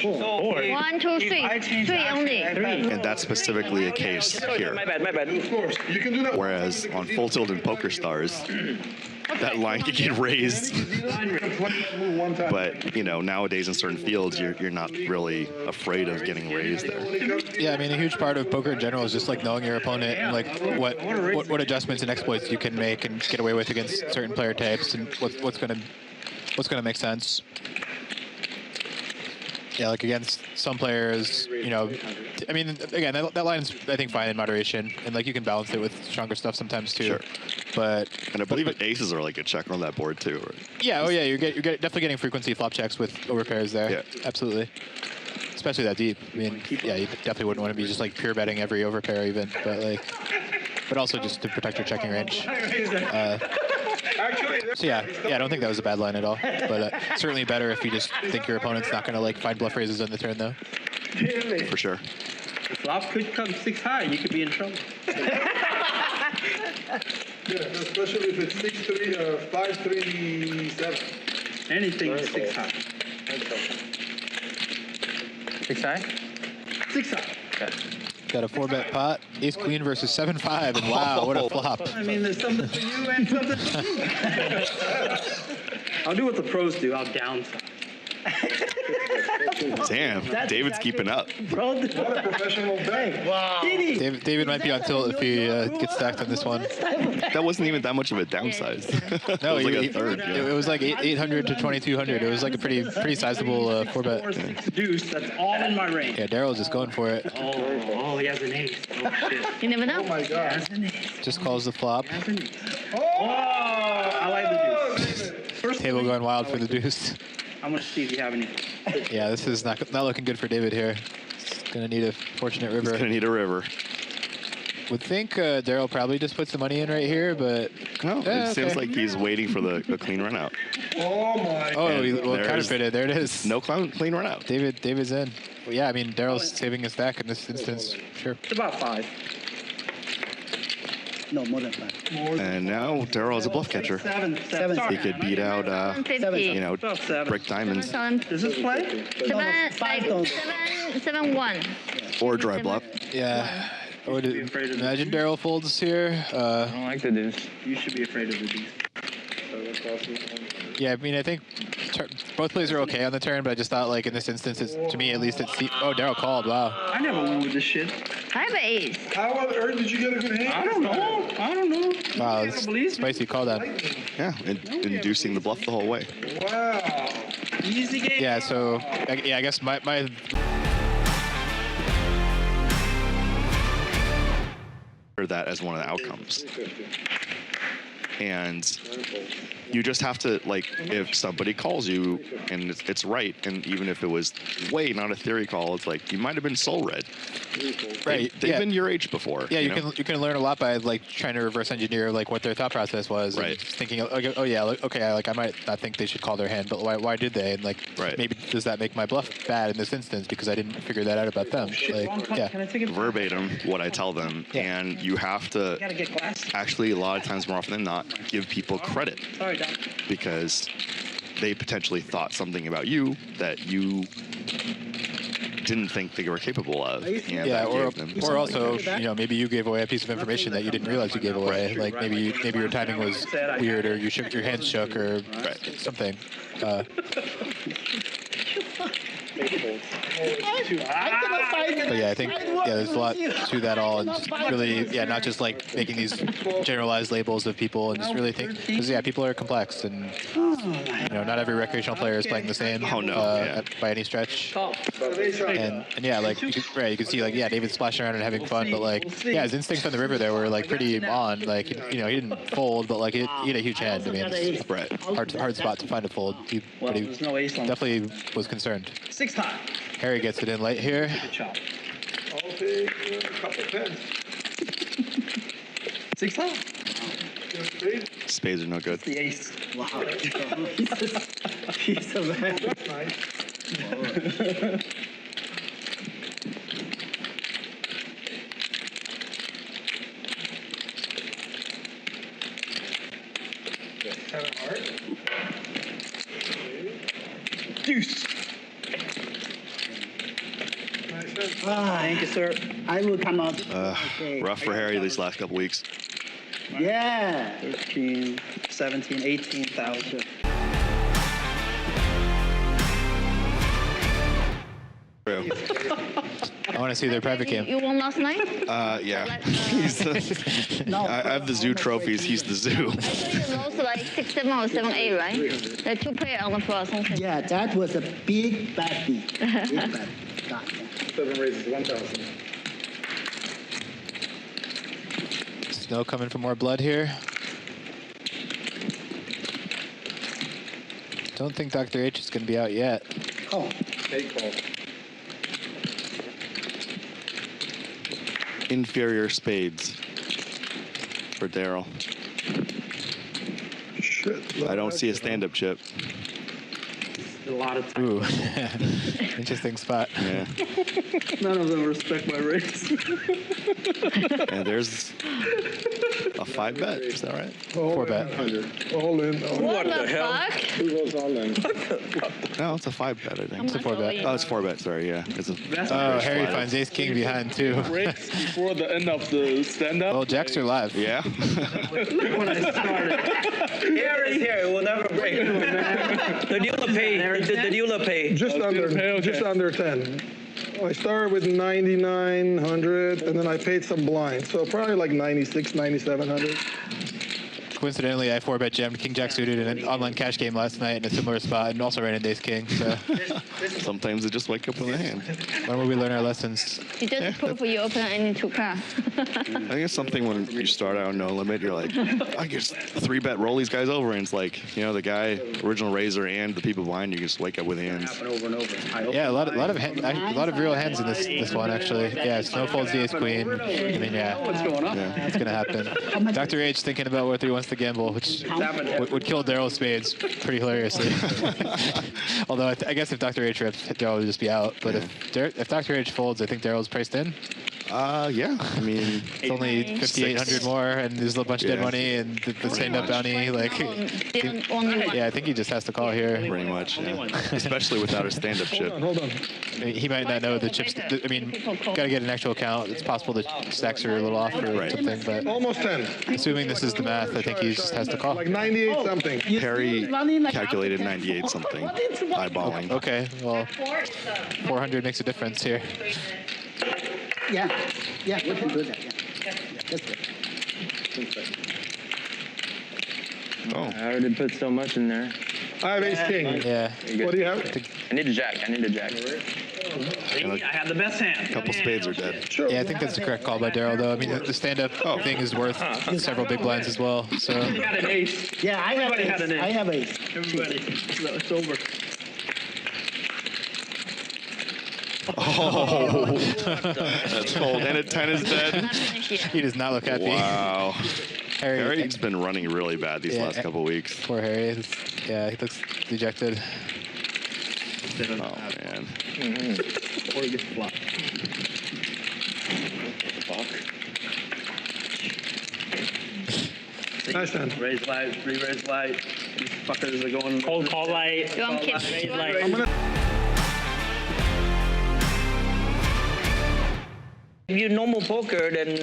1, 2, 3. 3 only. And that's specifically a case here. My bad. Of course, you can do that. Whereas on Full Tilt and Poker Stars, that line could get raised. But, you know, nowadays in certain fields, you're not really afraid of getting raised there. Yeah, I mean, a huge part of poker in general is just like knowing your opponent and like what adjustments and exploits you can make and get away with against certain player types and what's gonna make sense. Yeah, like against some players, you know, I mean, again, that line's, I think, fine in moderation, and like you can balance it with stronger stuff sometimes too. Sure. But and I believe aces are like a checker on that board too. Right? Yeah. Oh yeah. You're definitely getting frequency flop checks with overpairs there. Yeah. Absolutely. Especially that deep. I mean, yeah, you definitely wouldn't want to be just like pure betting every overpair even, but also just to protect your checking range. So yeah, I don't think that was a bad line at all. But certainly better if you just think your opponent's not going to like find bluff raises on the turn though. For sure. The flop could come 6 high. You could be in trouble. Yeah, especially if it's 6-3, 5-3-7. Anything is 6 high. 6 high? 6 high. Okay. Got a 4-bet pot, ace queen versus 7-5, and wow, what a flop. I mean, there's something for you and something for me. I'll do what the pros do. I'll downside. Damn, David's keeping up. Bro, What a professional bet. wow. David might be on tilt if he gets stacked on this one. That wasn't even that much of a downsize. No, it was like a third. It was like 800 to 2200. It was like a pretty sizable 4-bet. 4, 6, deuce. That's all in my range. Yeah, Daryl's just going for it. Oh, he has an ace. Oh, shit. You never know. Oh my He God. has an ace. Just calls the flop. He has an ace. Oh, I like the deuce. First Table going wild for the deuce. I'm going to see if you have any. Yeah, this is not looking good for David here. He's gonna need a fortunate He's river. gonna need a river. Would think Daryl probably just puts the money in right here, but No, Yeah, it seems okay. like he's waiting for the clean run out. Oh my. oh, And well, there's counterfeited. There it is. No clean run out. David's in. Well, yeah, I mean Daryl's saving his stack in this instance. Sure. It's about 5. No, more than 5. And now Daryl is a bluff catcher. 7. He could beat out, 750. you know, About 7. brick diamonds Seven, Does this play? 1. or dry bluff. Yeah. I would be afraid of the imagine Daryl folds here. I don't like the deuce. You should be afraid of the deuce. Yeah, I mean I think both plays are okay on the turn, but I just thought like in this instance, to me at least, oh Daryl called. Wow. I never win with this shit. I have an ace. How on earth did you get a good hand? I don't know. Wow, You it's gotta believe me. spicy call down. Yeah, inducing the bluff the whole way. Wow. Easy game. Yeah, so I guess my that as one of the outcomes. And you just have to, like, if somebody calls you and it's right, and even if it was way not a theory call, it's like you might have been soul read. right. They've Yeah. been your age before. Yeah, you know? can learn a lot by like trying to reverse engineer like what their thought process was. and Right. just thinking, oh yeah, okay, I might not think they should call their hand, but why did they? And like, Right. maybe does that make my bluff bad in this instance because I didn't figure that out about them? Like, yeah, Can I take it? Verbatim what I tell them, Yeah. and you have to Gotta get glasses. actually, a lot of times, more often than not, give people credit Sorry, Doc. because they potentially thought something about you that you didn't think they were capable of. And yeah, that or gave them or something. also maybe you gave away a piece of information that you didn't realize you gave away. Like maybe your timing was weird, or your hands shook, or something. But yeah, I think there's a lot to that all, and just really not just like making these generalized labels of people, and just really think because people are complex, and not every recreational player is playing the same. Oh, no, by any stretch. And yeah, like you can see like David's splashing around and having fun, but like his instincts on the river there were like pretty on. Like he didn't fold, but like he had a huge hand. I mean, it's hard spot to find a fold. But he There's no ace on definitely was concerned. 6 time. Harry gets it in late here. Good chop. I'll take a couple pens. 6 time. Spades are no good. The ace. Wow. He's a man. Nice. Kind of hard. Deuce. Thank you, sir. I will come out. Okay. Rough for Harry these last couple weeks. Yeah. 13, 17, 18,000. True. I want to see their private game. You won last night? Yeah. He's I have the zoo trophies. He's the zoo. I think you lost like 6-7 or 7-8, right? There are 2 players on the floor or something. Yeah, that was a big bad thing. Big bad. God, yeah. 7 raises 1,000. Snow coming for more blood here. Don't think Dr. H is going to be out yet. Oh, Take call. Inferior spades for Daryl. Shit. I don't see a stand-up chip. A lot of time. Ooh, interesting spot. Yeah. None of them respect my race. And there's a 5-bet. Is that right? 4-bet. All in. What the fuck? Who goes all in? No, it's a 5-bet, I think. It's a 4-bet. Oh, it's 4-bet. Sorry, yeah. It's a. Oh, Harry finds ace king behind too. Breaks before the end of the stand-up. Well, jacks are live. Yeah. When I started. Here is here. It will never break. The dealer pay. The dealer pay. Just under 10. I started with 9,900, and then I paid some blinds, so probably like 96, 9,700. Coincidentally, I 4-bet jammed king jack suited in an online cash game last night in a similar spot and also ran into ace king. So Sometimes they just wake up with a hand. when will we learn our lessons? You just prove you open any 2 cards. I think it's something when you start out no limit, you're like, I just 3-bet roll these guys over, and it's like, you know, the guy, original raiser, and the people behind you just wake up with hands. Happen over and over. Yeah, a lot of real hands in this one actually. Yeah, snow folds the ace queen. I mean, yeah, What's going on? Yeah. it's gonna happen. Dr. H thinking about whether he wants to gamble, which would kill Daryl's spades pretty hilariously. Although I guess if Dr. H rips, Daryl would just be out. But if Dr. H folds, I think Daryl's priced in. Yeah. I mean, It's only 5,800 more, and there's a bunch of dead Yeah. money and the stand-up bounty. Like, Only one. yeah, I think he just has to call here. pretty much. Yeah. Especially without a stand-up chip. Hold on. I mean, he might not know the chips. I mean, gotta get an actual count. It's possible the stacks are a little off or Right. something, but Almost 10. assuming this is the math, I think he just has to call. Like 98 something. Perry calculated 98 something. Eyeballing. Okay, well, 400 makes a difference here. yeah. Yeah, we can do that. Yeah. That's good. Oh. I already put so much in there. I have ace king. Yeah. What do you have? I need a jack. I need a jack. I have the best hand. A couple spades are dead. Sure. Yeah, I think that's the correct call by Daryl, though. I mean, the stand-up thing is worth several big blinds as well. So You got an ace. Yeah, I have Everybody had an ace. ace. I have ace. Everybody. It's over. Oh. That's cold. And a 10 is dead. Not finished yet. he does not look happy. Wow. Harry, Harry's been running really bad these last couple weeks. poor Harry. Yeah, he looks dejected. Oh, man. Or it gets flopped. Nice hand. Raise light, re-raise light. These fuckers are going. Cold call light. You want kids? Raise You want- light. I'm gonna. If you normal poker, then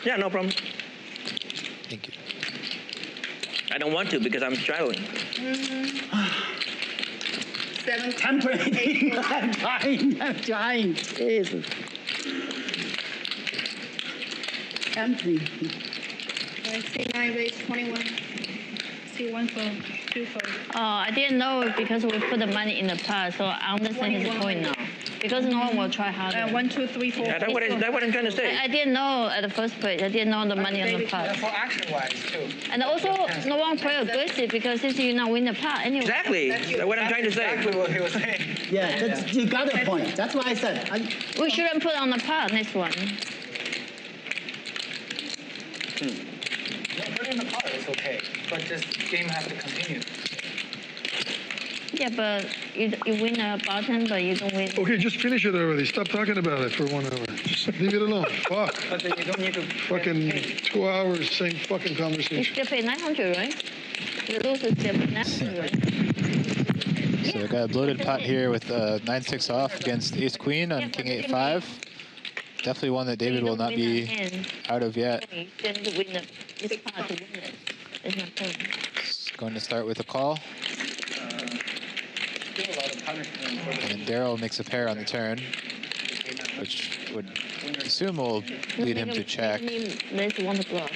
yeah, no problem. Thank you. I don't want to because I'm traveling. 7, I'm trying. I'm trying. Jesus. Empty. C9 raise 21. C1 for 2 for. Oh, I didn't know because we put the money in the pot, so I understand his point now. Because no one will try harder. 1, 2, 3, 4. Yeah, that's what I'm trying to say. I didn't know at the first place. I didn't know the money on the pot. For action-wise, too. And also, no one play aggressive because since you not win the pot anyway. Exactly. That's what I'm trying to say. Exactly what he was saying. Yeah, that's, you got a point. That's why I said. We shouldn't put on the pot next one. Put in the pot, it's okay. But this game has to continue. Yeah, but you win a button, but you don't win. Okay, just finish it already. Stop talking about it for 1 hour. Just leave it alone. Fuck. But then you don't need to. Fucking 2 hours, same fucking You conversation. still pay 900, right? You lose, you still pay 900, right? So I got a bloated pot here with 9-6 off against Ace Queen on King 8-5. Definitely one that David will not be out of yet. It's hard to win it. It's not fun. It's going to start with a call. And Daryl makes a pair on the turn, which would assume will lead him to check. Let's want to bluff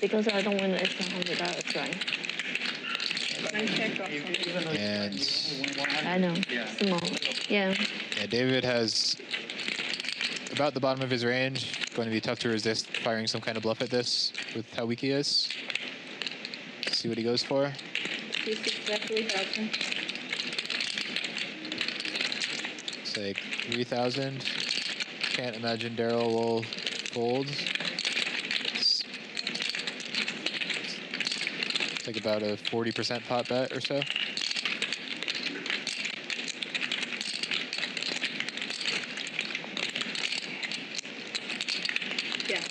because I don't win the extra $100, right? And I know, small. Yeah. yeah, David has about the bottom of his range. Going to be tough to resist firing some kind of bluff at this with how weak he is. Let's see what he goes for. It's like 3,000. Can't imagine Daryl will fold. It's like about a 40% pot bet or so.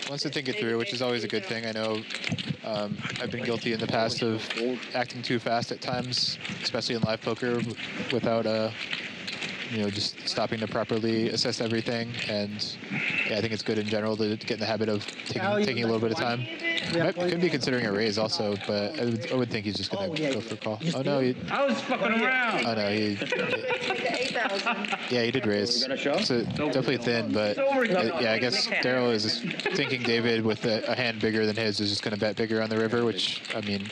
Wants to think it through, which is always a good thing. I know I've been guilty in the past of acting too fast at times, especially in live poker, without just stopping to properly assess everything. And yeah, I think it's good in general to get in the habit of taking a little bit of time. Could be considering a raise also, but I would think he's just going to go for a call. Oh no, I was fucking around. Oh no, yeah, he did raise. It's definitely thin, but yeah, I guess Daryl is thinking David with a hand bigger than his is just going to bet bigger on the river, which I mean,